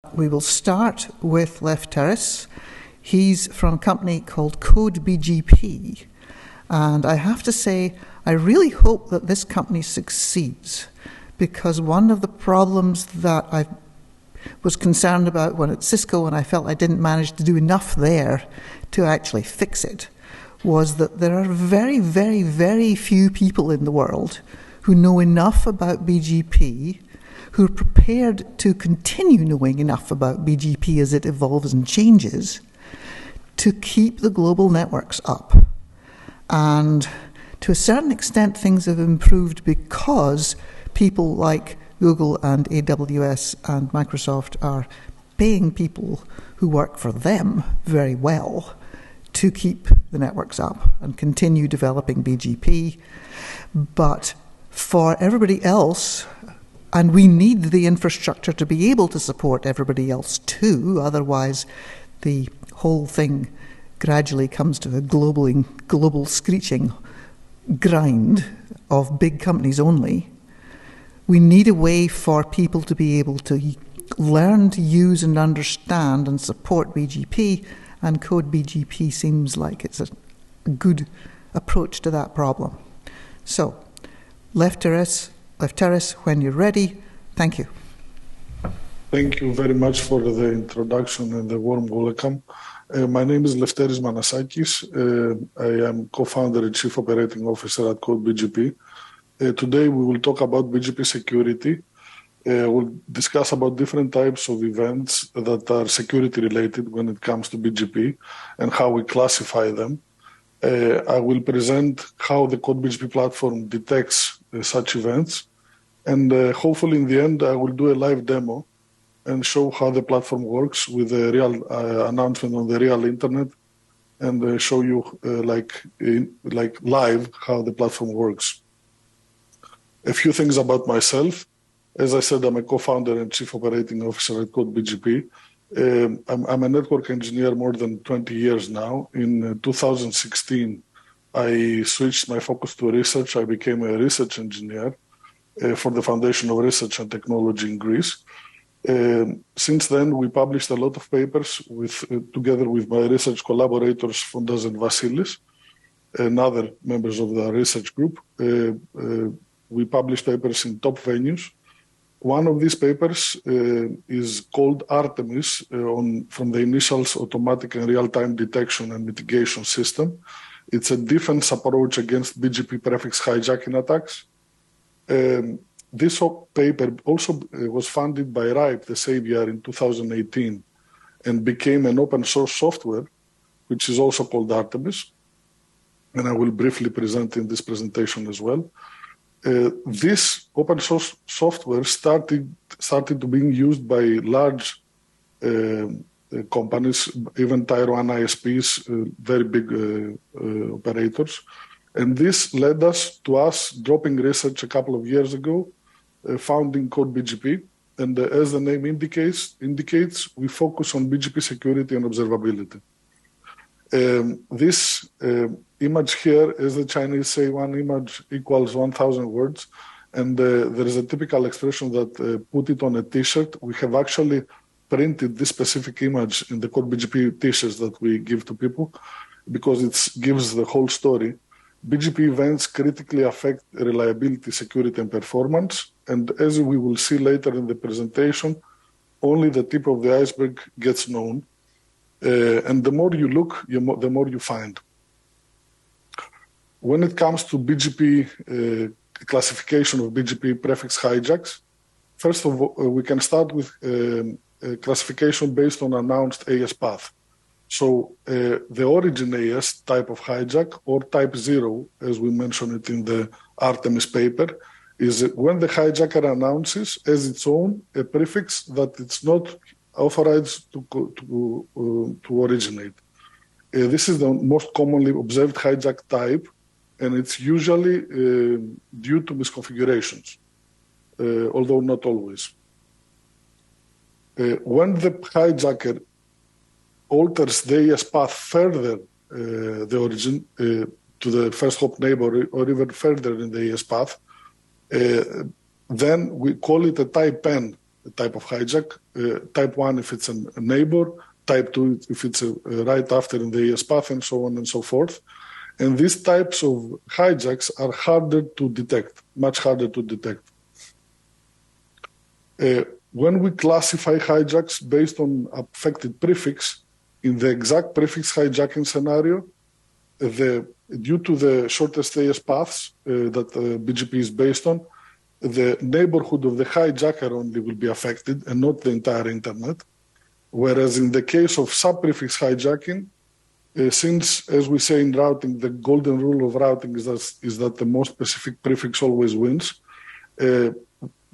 We will start with Lefteris. He's from a company called Code BGP. And I have to say, I really hope that this company succeeds, because one of the problems that I was concerned about when at Cisco, and I felt I didn't manage to do enough there to actually fix it, was that there are very, very, very few people in the world who know enough about BGP, who are prepared to continue knowing enough about BGP as it evolves and changes, to keep the global networks up. And to a certain extent, things have improved because people like Google and AWS and Microsoft are paying people who work for them very well to keep the networks up and continue developing BGP. But for everybody else, and we need the infrastructure to be able to support everybody else too, otherwise the whole thing gradually comes to a global screeching grind of big companies only. We need a way for people to be able to learn to use and understand and support BGP, and Code BGP seems like it's a good approach to that problem. So, Lefteris, when you're ready, thank you. Thank you very much for the introduction and the warm welcome. My name is Lefteris Manassakis. I am co-founder and chief operating officer at Code BGP. Today we will talk about BGP security. We'll discuss about different types of events that are security related when it comes to BGP and how we classify them. I will present how the Code BGP platform detects such events. And hopefully in the end, I will do a live demo and show how the platform works with a real announcement on the real internet, and show you like live how the platform works. A few things about myself. As I said, I'm a co-founder and chief operating officer at Code BGP. I'm a network engineer more than 20 years now. In 2016, I switched my focus to research. I became a research engineer for the Foundation of Research and Technology in Greece. Since then, we published a lot of papers together with my research collaborators, Fondas and Vasilis, and other members of the research group. We published papers in top venues. One of these papers is called ARTEMIS, from the initials Automatic and Real-Time Detection and Mitigation System. It's a defense approach against BGP prefix hijacking attacks. This paper also was funded by RIPE, the Savior, in 2018, and became an open source software, which is also called ARTEMIS. And I will briefly present in this presentation as well. This open source software started to being used by large companies, even Tier 1 ISPs, very big operators. And this led us dropping research a couple of years ago, founding Code BGP. And as the name indicates, we focus on BGP security and observability. This image here, as the Chinese say, one image equals 1,000 words. And there is a typical expression that put it on a t-shirt. We have actually printed this specific image in the Code BGP t-shirts that we give to people, because it gives the whole story. BGP events critically affect reliability, security, and performance. And as we will see later in the presentation, only the tip of the iceberg gets known. And the more you look, the more you find. When it comes to BGP classification of BGP prefix hijacks, first of all, we can start with classification based on announced AS path. So the origin AS type of hijack, or type 0, as we mentioned it in the ARTEMIS paper, is when the hijacker announces as its own a prefix that it's not authorized to originate. This is the most commonly observed hijack type, and it's usually due to misconfigurations, although not always. When the hijacker alters the AS path further, the origin, to the first hop neighbor or even further in the AS path, then we call it a type N type of hijack. Type 1 if it's a neighbor, type 2 if it's right after in the AES path, and so on and so forth. And these types of hijacks are harder to detect, much harder to detect. When we classify hijacks based on affected prefix, in the exact prefix hijacking scenario, due to the shortest AES paths that BGP is based on, the neighborhood of the hijacker only will be affected and not the entire internet. Whereas in the case of sub-prefix hijacking, since, as we say in routing, the golden rule of routing is that the most specific prefix always wins,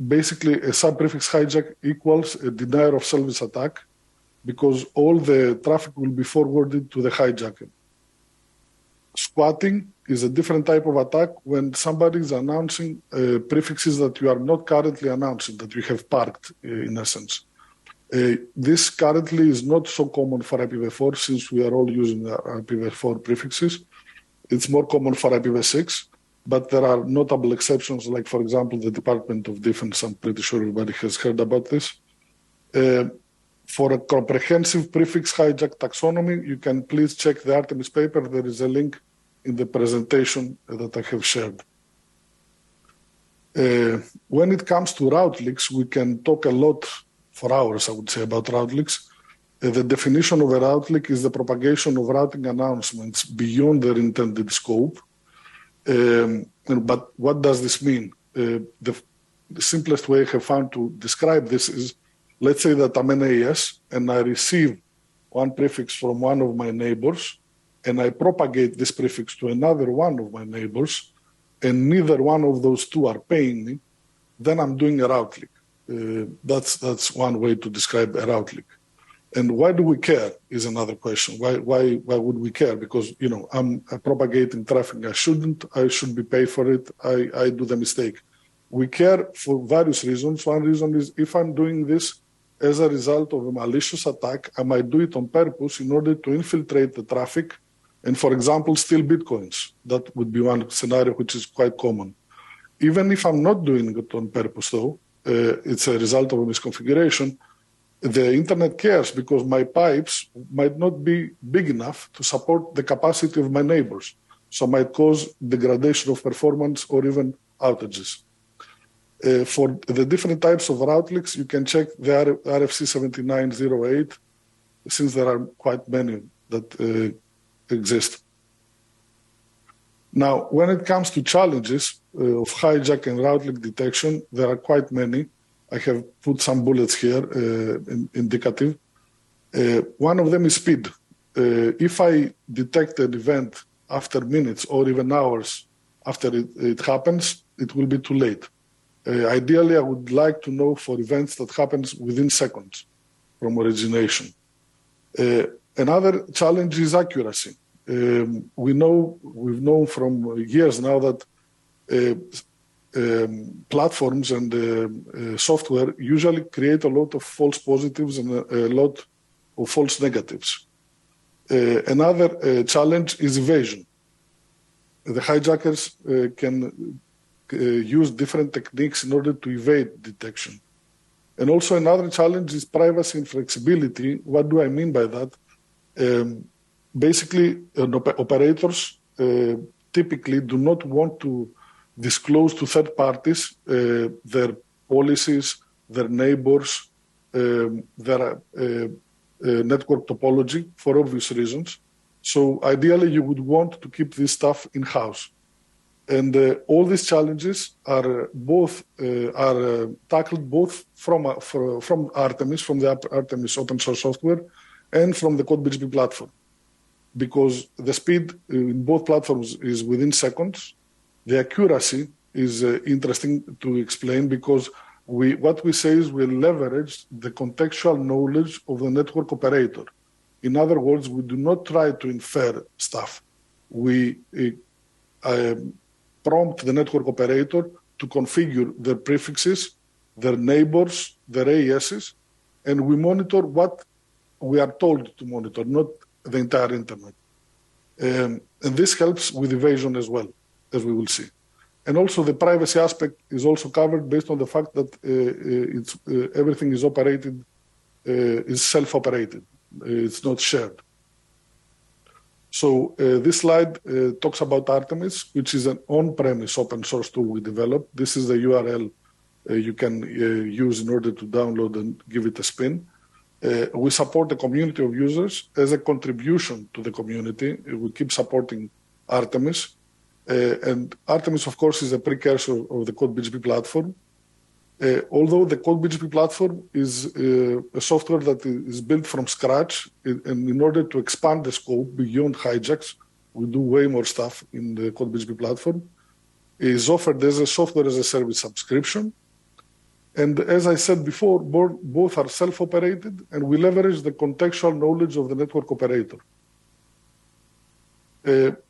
basically a sub-prefix hijack equals a denier of service attack because all the traffic will be forwarded to the hijacker. Squatting is a different type of attack when somebody is announcing prefixes that you are not currently announcing, that you have parked, in essence. This currently is not so common for IPv4 since we are all using IPv4 prefixes. It's more common for IPv6, but there are notable exceptions, like, for example, the Department of Defense. I'm pretty sure everybody has heard about this. For a comprehensive prefix hijack taxonomy, you can please check the ARTEMIS paper. There is a link in the presentation that I have shared. When it comes to route leaks, we can talk a lot for hours, I would say, about route leaks. The definition of a route leak is the propagation of routing announcements beyond their intended scope. But what does this mean? The simplest way I have found to describe this is, let's say that I'm an AES and I receive one prefix from one of my neighbors and I propagate this prefix to another one of my neighbors and neither one of those two are paying me, then I'm doing a route leak. That's one way to describe a route leak. And why do we care is another question. Why would we care? Because, you know, I'm propagating traffic I shouldn't. I should be paid for it. I do the mistake. We care for various reasons. One reason is if I'm doing this as a result of a malicious attack, I might do it on purpose in order to infiltrate the traffic and, for example, steal bitcoins. That would be one scenario which is quite common. Even if I'm not doing it on purpose, though, it's a result of a misconfiguration, the internet cares because my pipes might not be big enough to support the capacity of my neighbors. So might cause degradation of performance or even outages. For the different types of route leaks, you can check the RFC 7908, since there are quite many that exist. Now, when it comes to challenges of hijack and route leak detection, there are quite many. I have put some bullets here, indicative. One of them is speed. If I detect an event after minutes or even hours after it happens, it will be too late. Ideally, I would like to know for events that happens within seconds from origination. Another challenge is accuracy. We've known from years now that platforms and software usually create a lot of false positives and a lot of false negatives. Another challenge is evasion. The hijackers can use different techniques in order to evade detection. And also another challenge is privacy and flexibility. What do I mean by that? Basically, operators typically do not want to disclose to third parties their policies, their neighbors, their network topology for obvious reasons. So ideally, you would want to keep this stuff in-house. And all these challenges are tackled both from ARTEMIS, from the ARTEMIS open source software, and from the Code BGP platform. Because the speed in both platforms is within seconds. The accuracy is interesting to explain because what we say is we leverage the contextual knowledge of the network operator. In other words, we do not try to infer stuff. We prompt the network operator to configure their prefixes, their neighbors, their AESs, and we monitor what we are told to monitor, not the entire internet. And this helps with evasion as well, as we will see. And also the privacy aspect is also covered based on the fact that everything is operated, is self-operated. It's not shared. So this slide talks about ARTEMIS, which is an on-premise open source tool we developed. This is the URL you can use in order to download and give it a spin. We support a community of users as a contribution to the community. We keep supporting ARTEMIS. And ARTEMIS, of course, is a precursor of the Code BGP platform. Although the Code BGP platform is a software that is built from scratch, and in order to expand the scope beyond hijacks, we do way more stuff in the Code BGP platform, is offered as a software as a service subscription. And as I said before, both are self-operated, and we leverage the contextual knowledge of the network operator.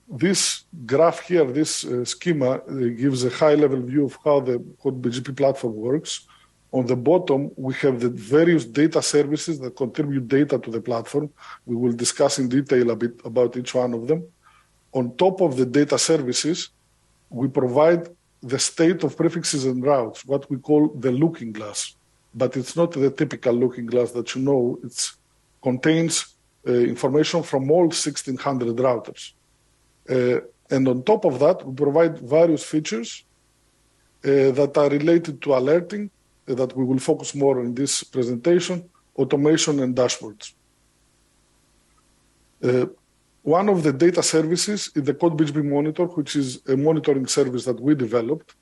This graph here, this schema, gives a high-level view of how the Code BGP platform works. On the bottom, we have the various data services that contribute data to the platform. We will discuss in detail a bit about each one of them. On top of the data services, we provide the state of prefixes and routes, what we call the looking glass. But it's not the typical looking glass that you know. It contains information from all 1,600 routers. And on top of that, we provide various features that are related to alerting, that we will focus more on in this presentation, automation and dashboards. One of the data services is the Code BGP Monitor, which is a monitoring service that we developed.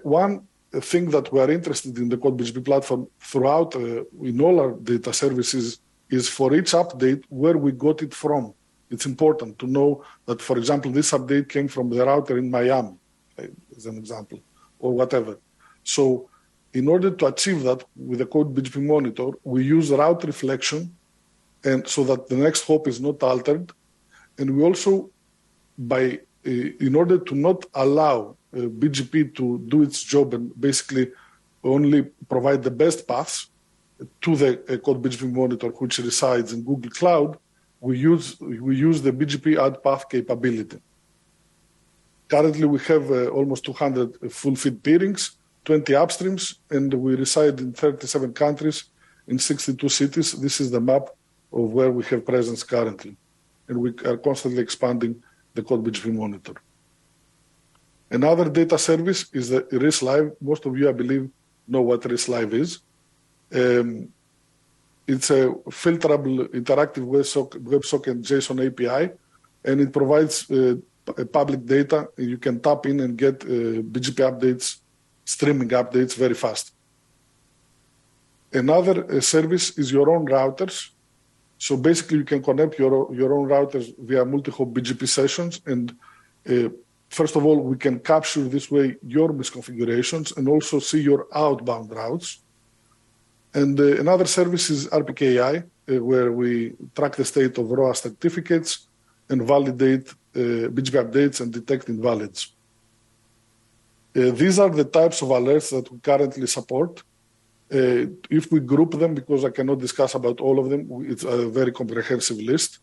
One thing that we are interested in the Code BGP platform throughout, in all our data services, is for each update where we got it from. It's important to know that, for example, this update came from the router in Miami, as an example, or whatever. So in order to achieve that with the Code BGP Monitor, we use route reflection, and so that the next hop is not altered. And we also, in order to not allow BGP to do its job and basically only provide the best paths to the Code BGP Monitor, which resides in Google Cloud, we use the BGP add path capability. Currently, we have almost 200 full feed peerings, 20 upstreams, and we reside in 37 countries in 62 cities. This is the map of where we have presence currently. And we are constantly expanding the Code BGP Monitor. Another data service is the RIS Live. Most of you, I believe, know what RIS Live is. It's a filterable interactive WebSocket and JSON API, and it provides public data. You can tap in and get BGP updates, streaming updates very fast. Another service is your own routers. So basically, you can connect your own routers via multi-hop BGP sessions. And first of all, we can capture this way your misconfigurations and also see your outbound routes. And another service is RPKI, where we track the state of ROA certificates and validate BGP updates and detect invalids. These are the types of alerts that we currently support. If we group them, because I cannot discuss about all of them, it's a very comprehensive list.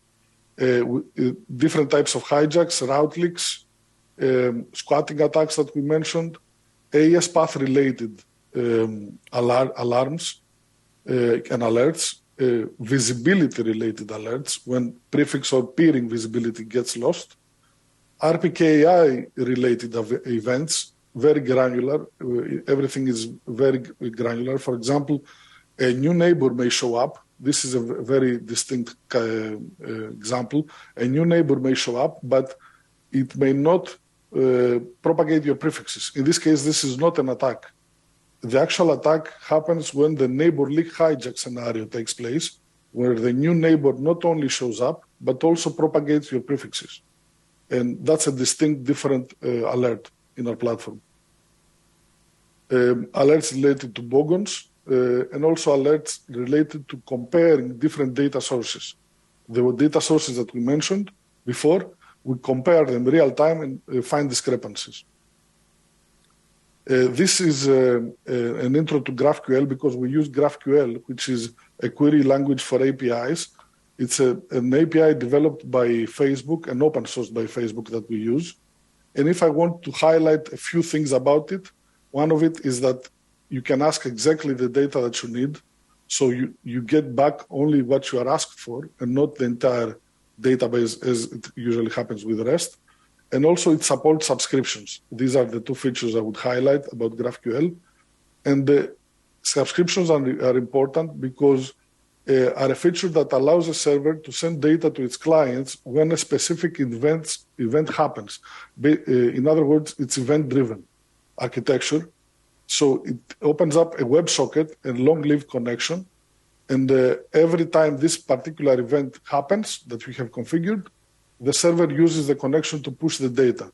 Different types of hijacks, route leaks, squatting attacks that we mentioned, AES path related alarms and alerts, visibility related alerts when prefix or peering visibility gets lost, RPKI related events, very granular. Everything is very granular. For example, a new neighbor may show up. This is a very distinct example. A new neighbor may show up, but it may not propagate your prefixes. In this case, this is not an attack. The actual attack happens when the neighbor leak hijack scenario takes place, where the new neighbor not only shows up, but also propagates your prefixes. And that's a distinct, different alert in our platform. Alerts related to bogons, and also alerts related to comparing different data sources. The data sources that we mentioned before, we compare them real time and find discrepancies. This is an intro to GraphQL, because we use GraphQL, which is a query language for APIs. It's an API developed by Facebook and open sourced by Facebook that we use. And if I want to highlight a few things about it, one of it is that you can ask exactly the data that you need. So you get back only what you are asked for and not the entire database as it usually happens with REST. And also it supports subscriptions. These are the two features I would highlight about GraphQL. And the subscriptions are important because are a feature that allows a server to send data to its clients when a specific event happens. In other words, it's event-driven architecture. So it opens up a WebSocket and long-lived connection. And every time this particular event happens that we have configured, the server uses the connection to push the data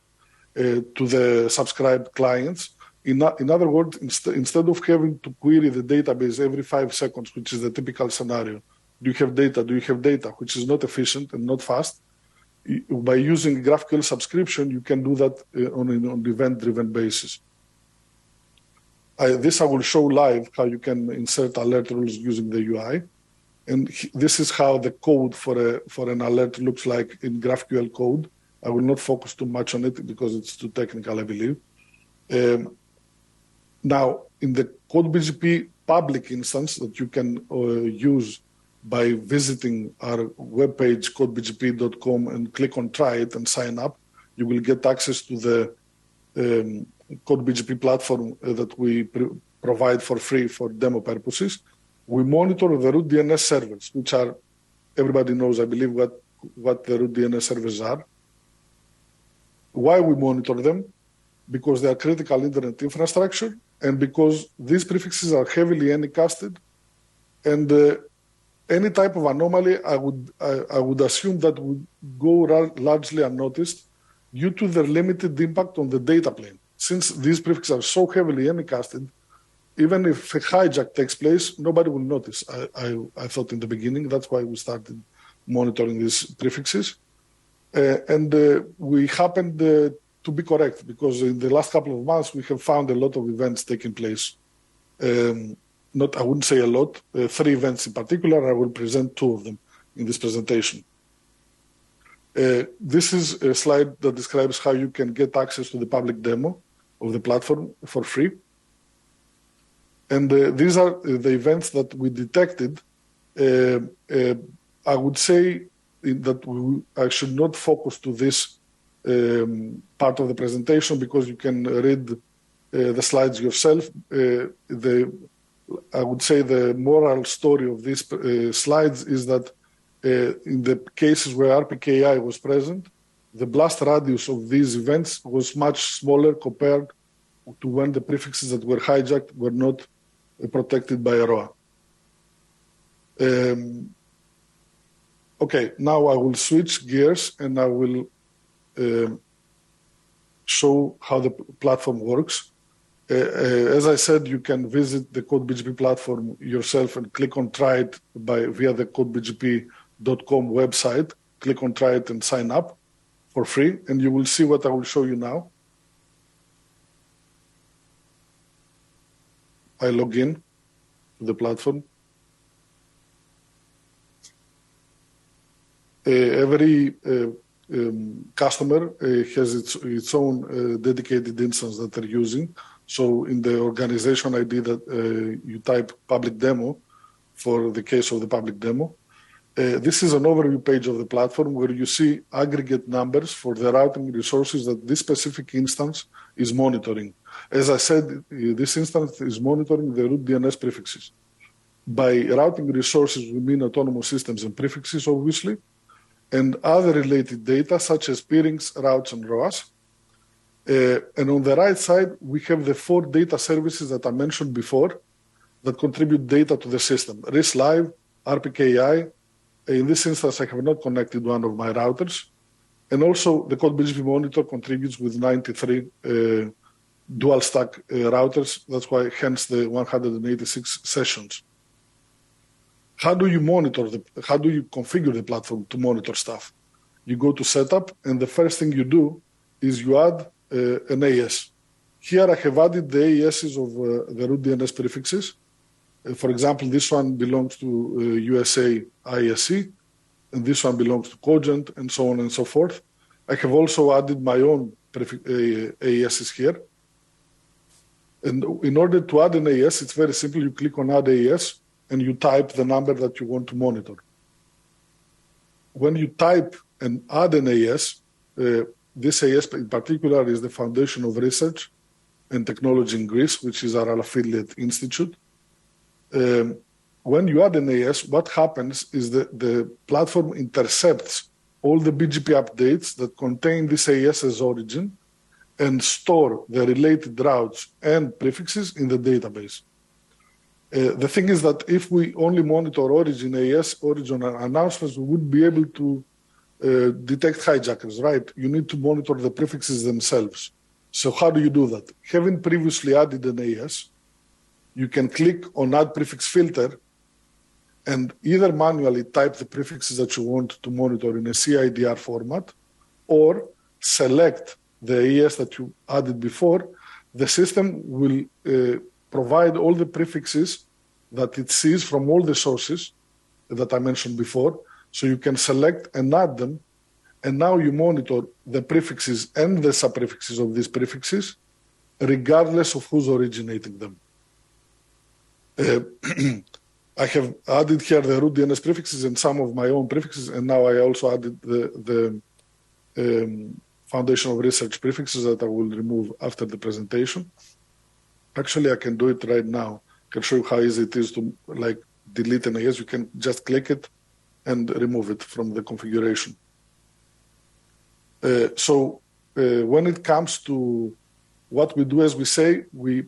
to the subscribed clients. In other words, instead of having to query the database every 5 seconds, which is the typical scenario, do you have data, which is not efficient and not fast, by using GraphQL subscription, you can do that on an event-driven basis. This I will show live how you can insert alert rules using the UI. And this is how the code for an alert looks like in GraphQL code. I will not focus too much on it because it's too technical, I believe. Now, in the Code BGP public instance that you can use by visiting our webpage, codebgp.com, and click on Try It and sign up, you will get access to the Code BGP platform that we provide for free for demo purposes. We monitor the root DNS servers, which are, everybody knows, I believe, what the root DNS servers are. Why we monitor them? Because they are critical internet infrastructure and because these prefixes are heavily anycasted. And any type of anomaly, I would assume that would go largely unnoticed due to their limited impact on the data plane. Since these prefixes are so heavily anycasted, even if a hijack takes place, nobody will notice. I thought in the beginning, that's why we started monitoring these prefixes. And we happened to be correct because in the last couple of months, we have found a lot of events taking place. I wouldn't say a lot, 3 events in particular. I will present 2 of them in this presentation. This is a slide that describes how you can get access to the public demo of the platform for free. And these are the events that we detected. I would say that I should not focus to this part of the presentation because you can read the slides yourself. I would say the moral story of these slides is that in the cases where RPKI was present, the blast radius of these events was much smaller compared to when the prefixes that were hijacked were not protected by ROA. Okay, now I will switch gears and I will show how the platform works. As I said, you can visit the Code BGP platform yourself and click on Try It via the codebgp.com website. Click on Try It and sign up for free, and you will see what I will show you now. I log in to the platform. Every customer has its own dedicated instance that they're using. So in the organization ID that you type public demo for the case of the public demo. This is an overview page of the platform where you see aggregate numbers for the routing resources that this specific instance is monitoring. As I said, this instance is monitoring the root DNS prefixes. By routing resources, we mean autonomous systems and prefixes, obviously, and other related data such as peerings, routes, and ROAS. And on the right side, we have the 4 data services that I mentioned before that contribute data to the system. RIS Live, RPKI. In this instance, I have not connected one of my routers. And also, the Code BGP Monitor contributes with 93 dual stack routers. That's why, hence the 186 sessions. How do you configure the platform to monitor stuff? You go to Setup, and the first thing you do is you add an AS. Here I have added the ASs of the root DNS prefixes. For example, this one belongs to USA ISC, and this one belongs to Cogent, and so on and so forth. I have also added my own AESs here. And in order to add an AES, it's very simple. You click on Add AES, and you type the number that you want to monitor. When you type and add an AES, this AES in particular is the Foundation of Research and Technology in Greece, which is our affiliate institute. When you add an AES, what happens is that the platform intercepts all the BGP updates that contain this AES as origin and store the related routes and prefixes in the database. The thing is that if we only monitor origin AES, origin announcements, we wouldn't be able to detect hijackers, right? You need to monitor the prefixes themselves. So how do you do that? Having previously added an AES, you can click on Add Prefix Filter and either manually type the prefixes that you want to monitor in a CIDR format, or select the AES that you added before. The system will provide all the prefixes that it sees from all the sources that I mentioned before. So you can select and add them. And now you monitor the prefixes and the subprefixes of these prefixes, regardless of who's originating them. I have added here the root DNS prefixes and some of my own prefixes, and now I also added the Foundation of Research prefixes that I will remove after the presentation. Actually, I can do it right now. I can show you how easy it is to delete an AES. You can just click it and remove it from the configuration. When it comes to what we do, as we say, we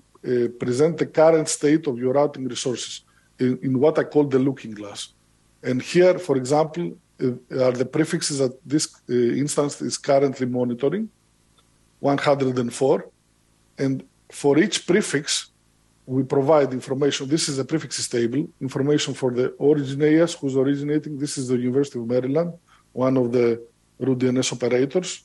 present the current state of your routing resources in what I call the looking glass. And here, for example, are the prefixes that this instance is currently monitoring, 104. And for each prefix, we provide information. This is the prefixes table, information for the origin AES, who's originating. This is the University of Maryland, one of the root DNS operators.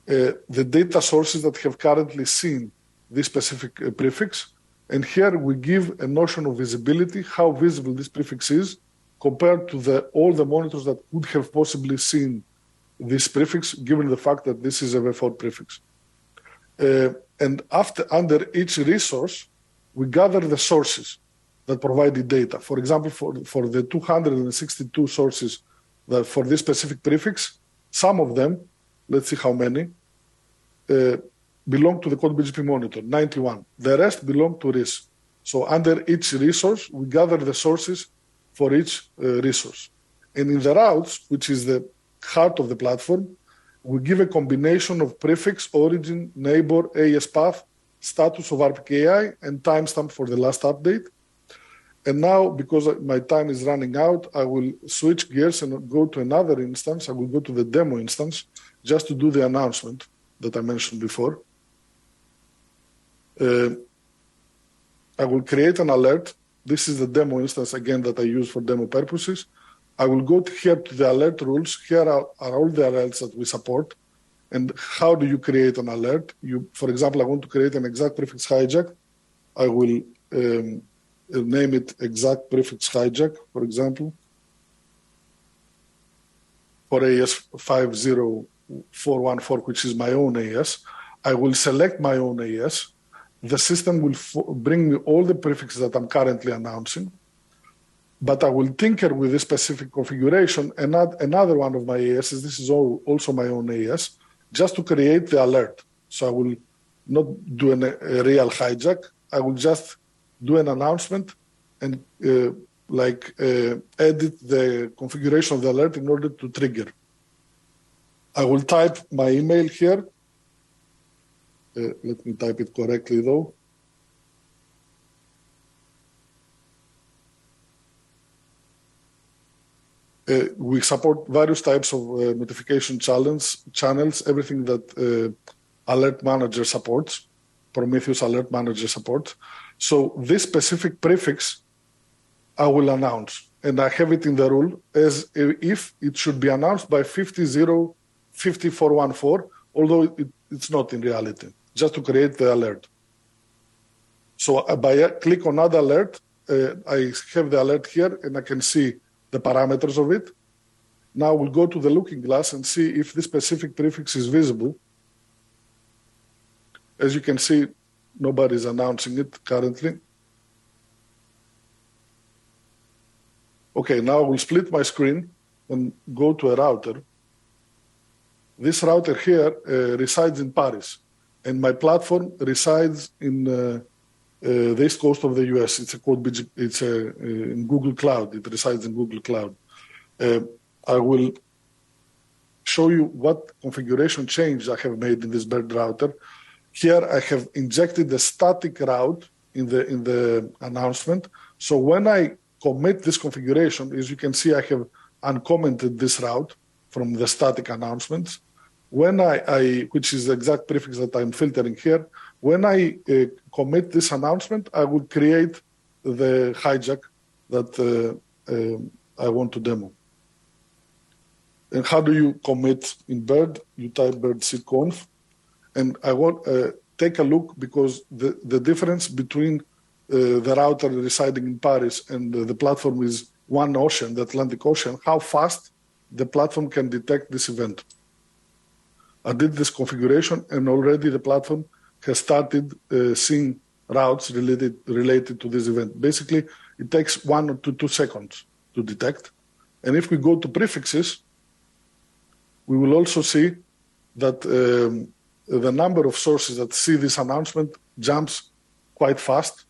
The data sources that have currently seen this specific prefix. And here we give a notion of visibility, how visible this prefix is compared to all the monitors that would have possibly seen this prefix, given the fact that this is a V4 prefix. And under each resource, we gather the sources that provide the data. For example, for the 262 sources that for this specific prefix, some of them, let's see how many, belong to the Code BGP Monitor, 91. The rest belong to RIS. So under each resource, we gather the sources for each resource. And in the routes, which is the heart of the platform, we give a combination of prefix, origin, neighbor, AES path, status of RPKI, and timestamp for the last update. And now, because my time is running out, I will switch gears and go to another instance. I will go to the demo instance just to do the announcement that I mentioned before. I will create an alert. This is the demo instance, again, that I use for demo purposes. I will go here to the alert rules. Here are all the alerts that we support. And how do you create an alert? For example, I want to create an exact prefix hijack. I will name it exact prefix hijack, for example, for AES 50414, which is my own AES. I will select my own AES. The system will bring me all the prefixes that I'm currently announcing, but I will tinker with this specific configuration and add another one of my AESs. This is also my own AES, just to create the alert. So I will not do a real hijack. I will just do an announcement and edit the configuration of the alert in order to trigger. I will type my email here. Let me type it correctly, though. We support various types of notification channels, everything that Alert Manager supports, Prometheus Alert Manager supports. So this specific prefix, I will announce, and I have it in the rule as if it should be announced by 505414, although it's not in reality, just to create the alert. So by click on Add Alert, I have the alert here, and I can see the parameters of it. Now we'll go to the looking glass and see if this specific prefix is visible. As you can see, nobody's announcing it currently. Okay, now I will split my screen and go to a router. This router here resides in Paris, and my platform resides in the east coast of the US. It's a Code BGP, it's in Google Cloud. It resides in Google Cloud. I will show you what configuration change I have made in this bird router. Here I have injected the static route in the announcement. So when I commit this configuration, as you can see, I have uncommented this route from the static announcements. When which is the exact prefix that I'm filtering here, when I commit this announcement, I will create the hijack that I want to demo. And how do you commit in bird? You type bird cconf, and I want take a look, because the difference between the router residing in Paris and the platform is one ocean, the Atlantic Ocean, how fast the platform can detect this event. I did this configuration, and already the platform has started seeing routes related to this event. Basically, it takes 1 to 2 seconds to detect. And if we go to prefixes, we will also see that the number of sources that see this announcement jumps quite fast.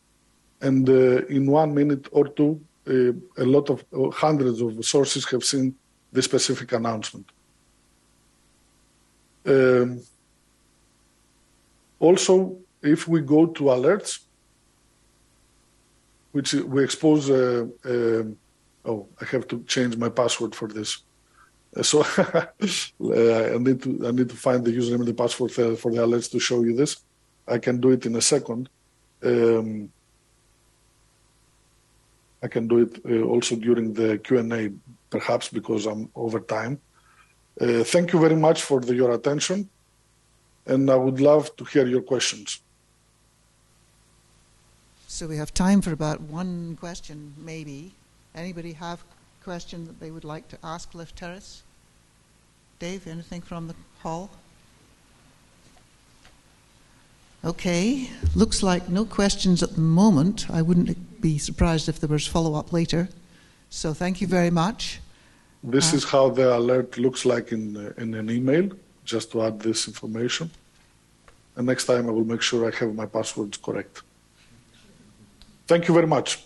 And in 1 minute or two, a lot of hundreds of sources have seen this specific announcement. Also, if we go to alerts, which we expose, oh, I have to change my password for this. So I need to find the username and the password for the alerts to show you this. I can do it in a second. I can do it also during the Q&A, perhaps, because I'm over time. Thank you very much for your attention, and I would love to hear your questions. So we have time for about one question, maybe. Anybody have a question that they would like to ask Lefteris? Dave, anything from the hall? Okay, looks like no questions at the moment. I wouldn't be surprised if there was follow-up later. So thank you very much. This is how the alert looks like in an email, just to add this information. And next time I will make sure I have my passwords correct. Thank you very much.